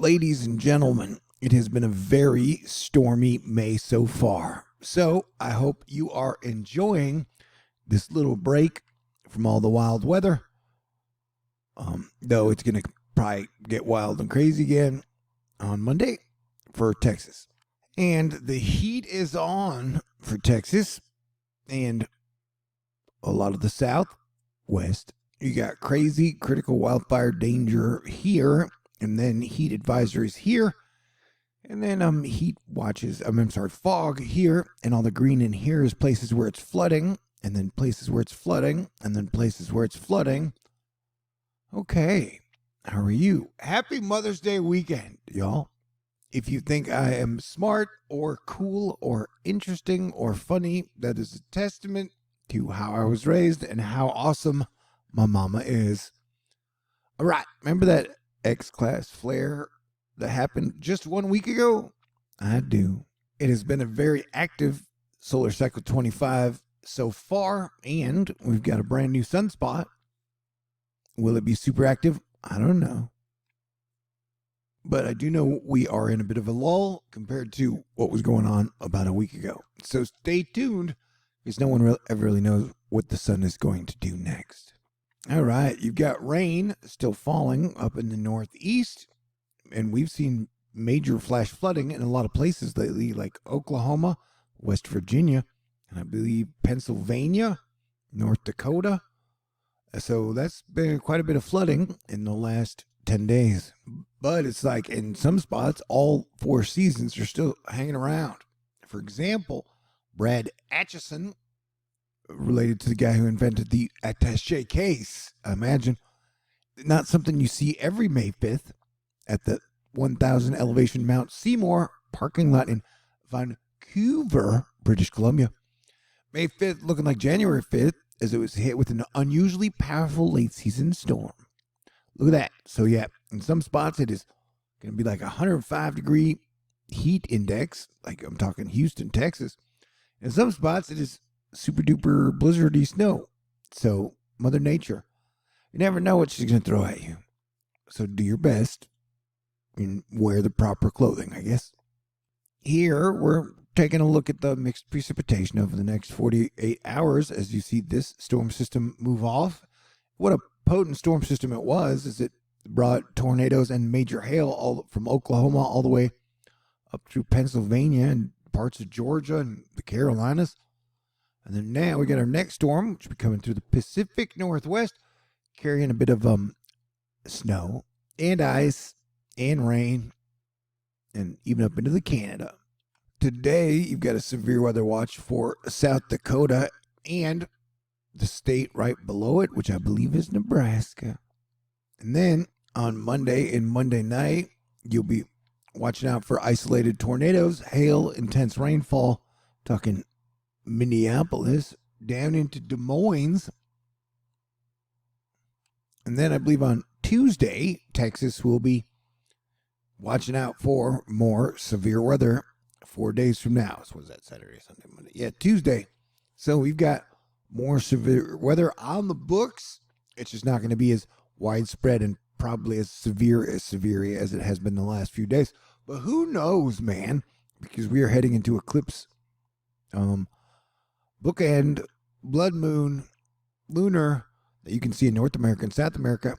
ladies and gentlemen, it has been a very stormy May so far. So I hope you are enjoying this little break from all the wild weather. Though it's going to probably get wild and crazy again on Monday for Texas. And the heat is on for Texas and a lot of the Southwest. You got crazy critical wildfire danger here, and then heat advisories here, and then heat watches. Fog here, and all the green in here is places where it's flooding, and then places where it's flooding, and then places where it's flooding. Okay, how are you? Happy Mother's Day weekend, y'all. If you think I am smart or cool or interesting or funny, that is a testament to how I was raised and how awesome my mama is. All right, remember that X-Class flare that happened just 1 week ago? I do. It has been a very active solar cycle 25 so far, and we've got a brand new sunspot. Will it be super active? I don't know. But I do know we are in a bit of a lull compared to what was going on about a week ago. So stay tuned, because no one ever really knows what the sun is going to do next. All right, you've got rain still falling up in the northeast, and we've seen major flash flooding in a lot of places lately, like Oklahoma, West Virginia, and I believe Pennsylvania, North Dakota. So that's been quite a bit of flooding in the last 10 days. But it's like in some spots, all four seasons are still hanging around. For example, Brad Atchison, related to the guy who invented the attaché case, I imagine, not something you see every May 5th at the 1,000 elevation Mount Seymour parking lot in Vancouver, British Columbia. May 5th looking like January 5th as it was hit with an unusually powerful late season storm. Look at that. So yeah, in some spots it is going to be like 105-degree heat index, like I'm talking Houston, Texas. In some spots it is super duper blizzardy snow. So Mother Nature, you never know what she's going to throw at you. So do your best and wear the proper clothing, I guess. Here we're taking a look at the mixed precipitation over the next 48 hours as you see this storm system move off. What a potent storm system it was, is it brought tornadoes and major hail all from Oklahoma all the way up through Pennsylvania and parts of Georgia and the Carolinas. And then now we got our next storm, which will be coming through the Pacific Northwest, carrying a bit of snow and ice and rain and even up into the Canada. Today, you've got a severe weather watch for South Dakota and the state right below it, which I believe is Nebraska. And then on Monday and Monday night, you'll be watching out for isolated tornadoes, hail, intense rainfall, talking Minneapolis down into Des Moines. And then I believe on Tuesday, Texas will be watching out for more severe weather 4 days from now. So was that Saturday, Sunday, Monday? Yeah, Tuesday. So we've got more severe weather on the books. It's just not going to be as widespread and probably as severe as it has been the last few days. But who knows, man? Because we are heading into eclipse, bookend, blood moon, lunar, that you can see in North America and South America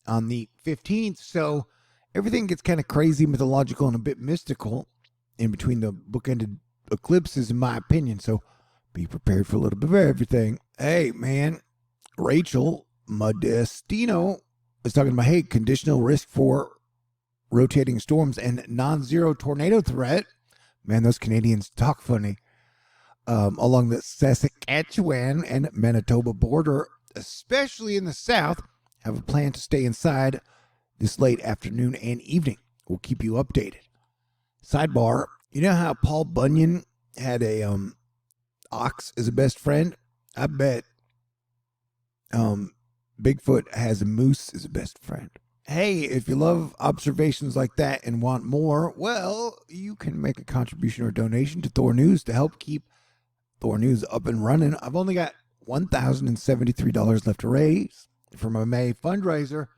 on the 15th. So everything gets kind of crazy, mythological, and a bit mystical in between the bookended eclipses, in my opinion. So be prepared for a little bit of everything. Hey, man, Rachel Modestino is talking about, hey, conditional risk for rotating storms and non-zero tornado threat. Man, those Canadians talk funny. Along the Saskatchewan and Manitoba border, especially in the south, have a plan to stay inside this late afternoon and evening. We'll keep you updated. Sidebar, you know how Paul Bunyan had a ox as a best friend? I bet Bigfoot has a moose as a best friend. Hey, if you love observations like that and want more, well, you can make a contribution or donation to THORnews to help keep THORnews up and running. I've only got $1,073 left to raise for my May fundraiser.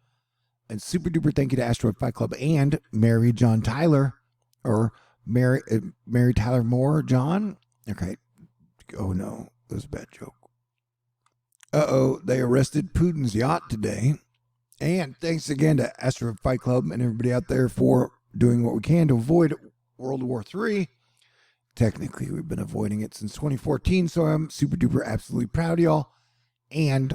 And super duper thank you to Asteroid Fight Club and Mary John Tyler, or Mary Tyler Moore John. Okay. Oh no, that was a bad joke. They arrested Putin's yacht today. And thanks again to Asteroid Fight Club and everybody out there for doing what we can to avoid World War III. Technically, we've been avoiding it since 2014, so I'm super duper absolutely proud of y'all. And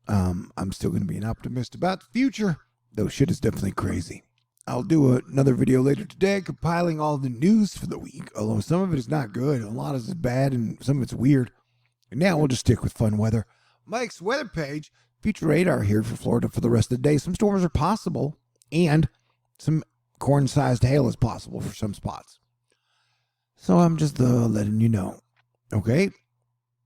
I'm still going to be an optimist about the future, though shit is definitely crazy. I'll do another video later today compiling all the news for the week, although some of it is not good. A lot of it is bad and some of it's weird. And now we'll just stick with fun weather. Mike's weather page, future radar here for Florida for the rest of the day. Some storms are possible, and some corn-sized hail is possible for some spots. So I'm just letting you know, okay?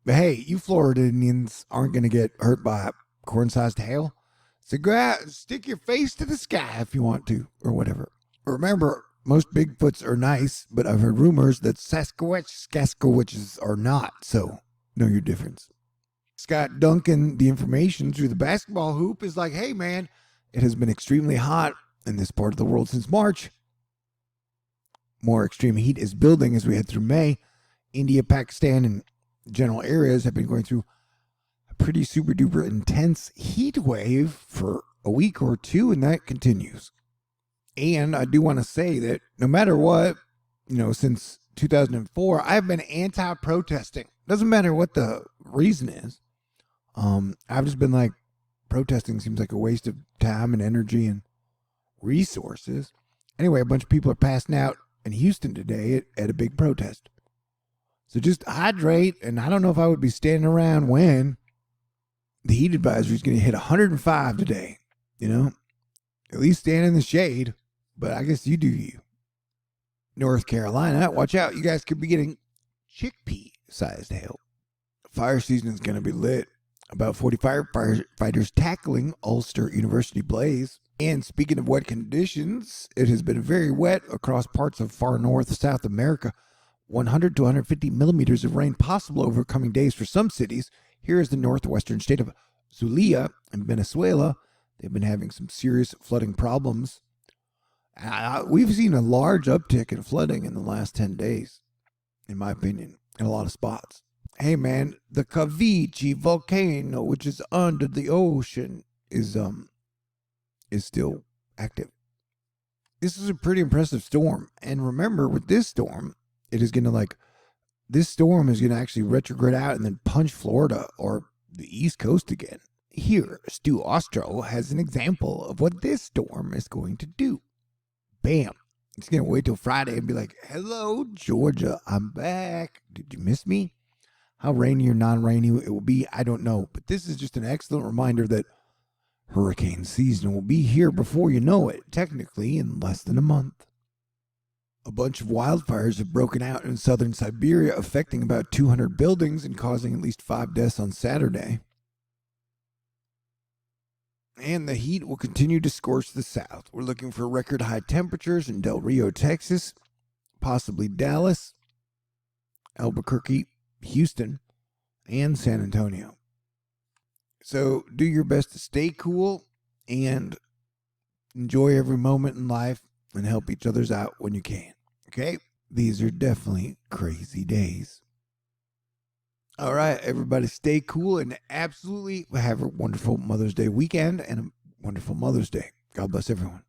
But hey, you Floridians aren't going to get hurt by corn-sized hail. So go out, stick your face to the sky if you want to, or whatever. Remember, most Bigfoots are nice, but I've heard rumors that Sasquatches are not, so know your difference. Scott Duncan, the information through the basketball hoop is like, hey man, it has been extremely hot in this part of the world since March. More extreme heat is building as we head through May. India, Pakistan, and general areas have been going through a pretty super duper intense heat wave for a week or two, and that continues. And I do want to say that no matter what, since 2004, I've been anti-protesting. Doesn't matter what the reason is. I've just been like, protesting seems like a waste of time and energy and resources. Anyway, a bunch of people are passing out in Houston today at a big protest. So just hydrate, and I don't know if I would be standing around when the heat advisory is going to hit 105 today. At least stand in the shade, but I guess you do you. North Carolina, watch out, you guys could be getting chickpea-sized hail. Fire season is going to be lit. About 40 firefighters tackling Ulster University blaze. And speaking of wet conditions, it has been very wet across parts of far north South America. 100 to 150 millimeters of rain possible over coming days for some cities. Here is the northwestern state of Zulia in Venezuela. They've been having some serious flooding problems. We've seen a large uptick in flooding in the last 10 days, in my opinion, in a lot of spots. Hey man, the Cavici volcano, which is under the ocean, is still active. This is a pretty impressive storm. And remember, with this storm, this storm is gonna actually retrograde out and then punch Florida or the East Coast again. Here, Stu Ostro has an example of what this storm is going to do. Bam. It's gonna wait till Friday and be like, hello, Georgia, I'm back. Did you miss me? How rainy or non-rainy it will be, I don't know. But this is just an excellent reminder that hurricane season will be here before you know it, technically in less than a month. A bunch of wildfires have broken out in southern Siberia, affecting about 200 buildings and causing at least 5 deaths on Saturday. And the heat will continue to scorch the south. We're looking for record high temperatures in Del Rio, Texas, possibly Dallas, Albuquerque, Houston, and San Antonio. So do your best to stay cool and enjoy every moment in life and help each other's out when you can. Okay? These are definitely crazy days. All right, everybody stay cool and absolutely have a wonderful Mother's Day weekend and a wonderful Mother's Day. God bless everyone.